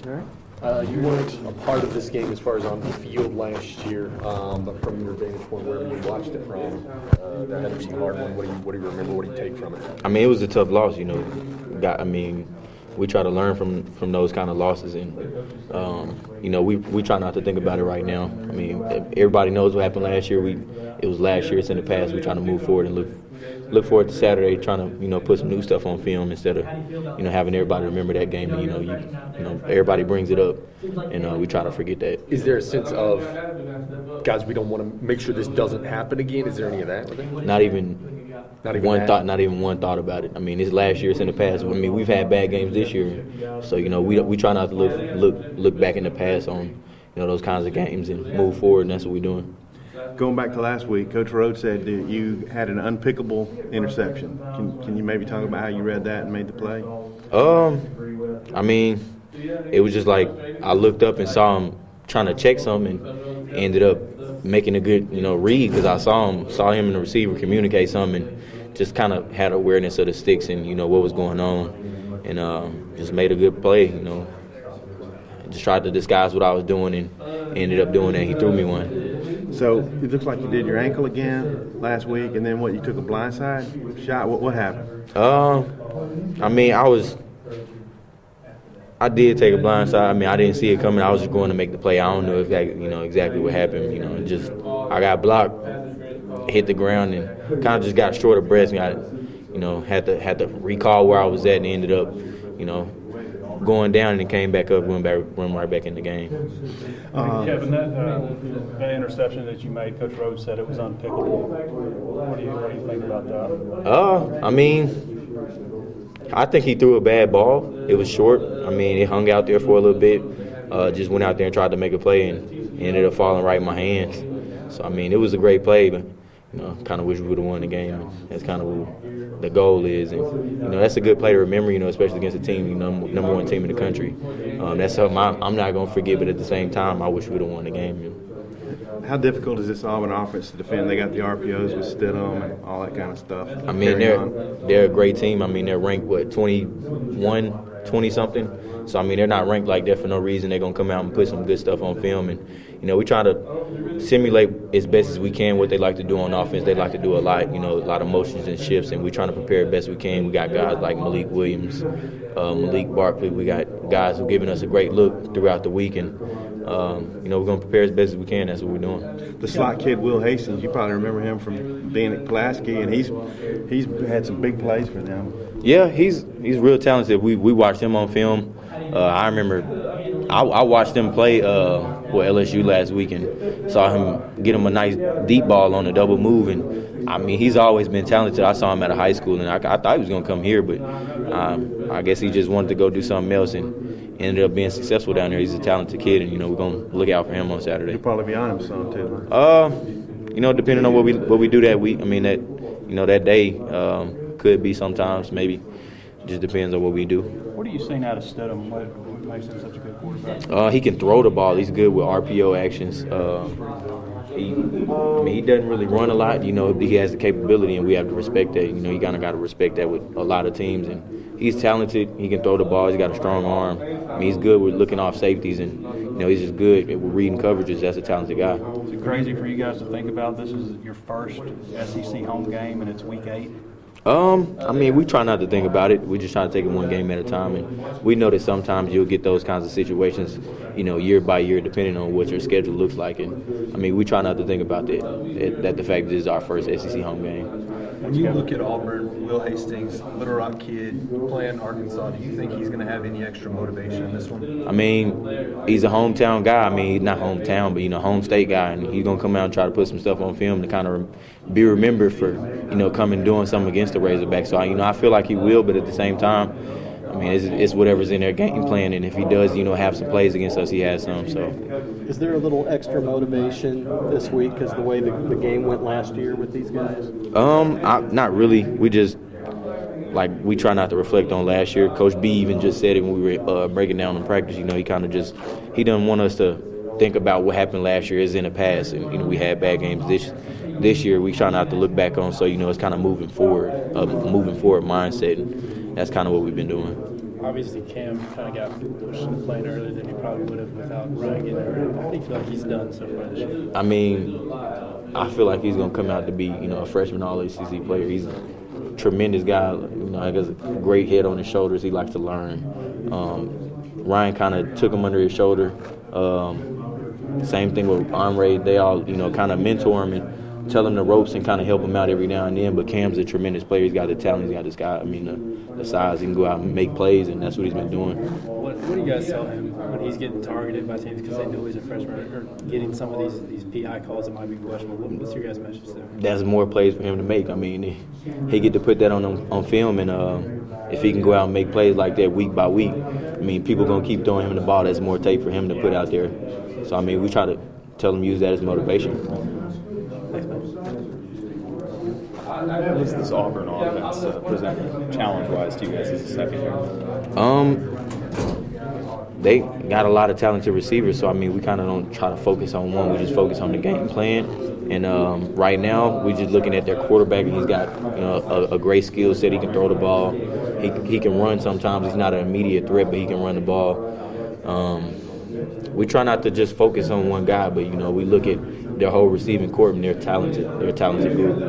You weren't a part of this game as far as on the field last year, but from your vantage point, wherever you watched it from, that NFC hard one, what do you remember? What do you take from it? I mean, it was a tough loss, we try to learn from those kind of losses, and we try not to think about it right now. I mean, everybody knows what happened last year. It was last year. It's in the past. We try to move forward and look forward to Saturday, trying to put some new stuff on film instead of having everybody remember that game. And, everybody brings it up, and we try to forget that. Is there a sense of, guys, we don't want to make sure this doesn't happen again? Is there any of that? Not even one thought about it. I mean, it's last year, it's in the past. I mean, we've had bad games this year, so we try not to look back in the past on those kinds of games and move forward, and that's what we're doing. Going back to last week, Coach Rhodes said that you had an unpickable interception. Can you maybe talk about how you read that and made the play? I mean, it was just like I looked up and saw him trying to check something and ended up making a good read because I saw him and the receiver communicate something and just kind of had awareness of the sticks and what was going on and just made a good play. Just tried to disguise what I was doing and ended up doing it. He threw me one. So it looks like you did your ankle again last week, and then you took a blindside shot. What happened? I mean, I did take a blindside. I mean, I didn't see it coming. I was just going to make the play. I don't know exactly what happened. I got blocked, hit the ground, and kind of just got short of breath. And I had to recall where I was at, and ended up, going down and then came back up, run right back in the game. Kevin, that interception that you made, Coach Rhodes said it was unpickable. What do you think about that? I mean, I think he threw a bad ball. It was short. I mean, it hung out there for a little bit. Just went out there and tried to make a play and ended up falling right in my hands. So, I mean, it was a great play, but kind of wish we would have won the game. That's kind of what the goal is, and that's a good play to remember. Especially against a team, number one team in the country. That's something I'm not going to forget. But at the same time, I wish we would have won the game. How difficult is this Auburn offense to defend? They got the RPOs with Stidham and all that kind of stuff. I mean, they're a great team. I mean, they're ranked 20-something. So I mean, they're not ranked like that for no reason. They're gonna come out and put some good stuff on film, and we try to simulate as best as we can what they like to do on offense. They like to do a lot of motions and shifts, and we trying to prepare as best we can. We got guys like Malik Williams, Malik Barkley. We got guys who've given us a great look throughout the week, and we're gonna prepare as best as we can. That's what we're doing. The slot kid Will Hastings, you probably remember him from being at Pulaski, and he's had some big plays for them. Yeah, he's real talented. We watched him on film. I remember I watched him play with LSU last week and saw him get him a nice deep ball on a double move. And, I mean, he's always been talented. I saw him at a high school, and I thought he was going to come here, but I guess he just wanted to go do something else and ended up being successful down there. He's a talented kid, and, we're going to look out for him on Saturday. You'll probably be on him some, too. Huh? Depending on what we do that week. I mean, that day could be sometimes, maybe. Just depends on what we do. What are you seeing out of Stidham? What makes him such a good quarterback? He can throw the ball. He's good with RPO actions. He doesn't really run a lot. He has the capability, and we have to respect that. You kind of got to respect that with a lot of teams. And he's talented. He can throw the ball. He's got a strong arm. I mean, he's good with looking off safeties, and he's just good with reading coverages. That's a talented guy. Is it crazy for you guys to think about this is your first SEC home game, and it's week 8? I mean, we try not to think about it. We just try to take it one game at a time, and we know that sometimes you'll get those kinds of situations, year by year, depending on what your schedule looks like. And I mean, we try not to think about that the fact that this is our first SEC home game. When you look at Auburn, Will Hastings, Little Rock kid, playing Arkansas, do you think he's going to have any extra motivation in this one? I mean, he's a hometown guy. I mean, he's not hometown, but, home state guy. And he's going to come out and try to put some stuff on film to kind of be remembered for, coming and doing something against the Razorbacks. So, I feel like he will, but at the same time, I mean, it's whatever's in their game plan, and if he does, have some plays against us, he has some. So, is there a little extra motivation this week because the way the game went last year with these guys? Not really. We just we try not to reflect on last year. Coach B even just said it when we were breaking down in practice. He kind of he doesn't want us to think about what happened last year as in the past, and we had bad games this year. We try not to look back on, so it's kind of moving forward mindset. And that's kind of what we've been doing. obviously Cam kind of got pushed into playing earlier than he probably would have without Ryan getting hurt. How do you feel like he's done so far this year? I mean, I feel like he's going to come out to be, a freshman All-ACC player. He's a tremendous guy. He has a great head on his shoulders. He likes to learn. Ryan kind of took him under his shoulder. Same thing with Omre. They all, kind of mentor him and tell him the ropes and kind of help him out every now and then. But Cam's a tremendous player. He's got the talent. He's got the size. He can go out and make plays, and that's what he's been doing. What do you guys tell him when he's getting targeted by teams because they know he's a freshman or getting some of these PI calls that might be questionable? What's your guys' message there? That's more plays for him to make. I mean, he get to put that on film, and if he can go out and make plays like that week by week, I mean, people going to keep throwing him the ball. That's more tape for him to put out there. So, I mean, we try to tell him to use that as motivation. What does this Auburn offense present challenge-wise to you guys as a second year? They got a lot of talented receivers, so I mean, we kind of don't try to focus on one. We just focus on the game plan. And right now, we're just looking at their quarterback, and he's got a great skill set. He can throw the ball. He can run sometimes. He's not an immediate threat, but he can run the ball. We try not to just focus on one guy, but we look at their whole receiving corps, and they're talented. They're a talented group.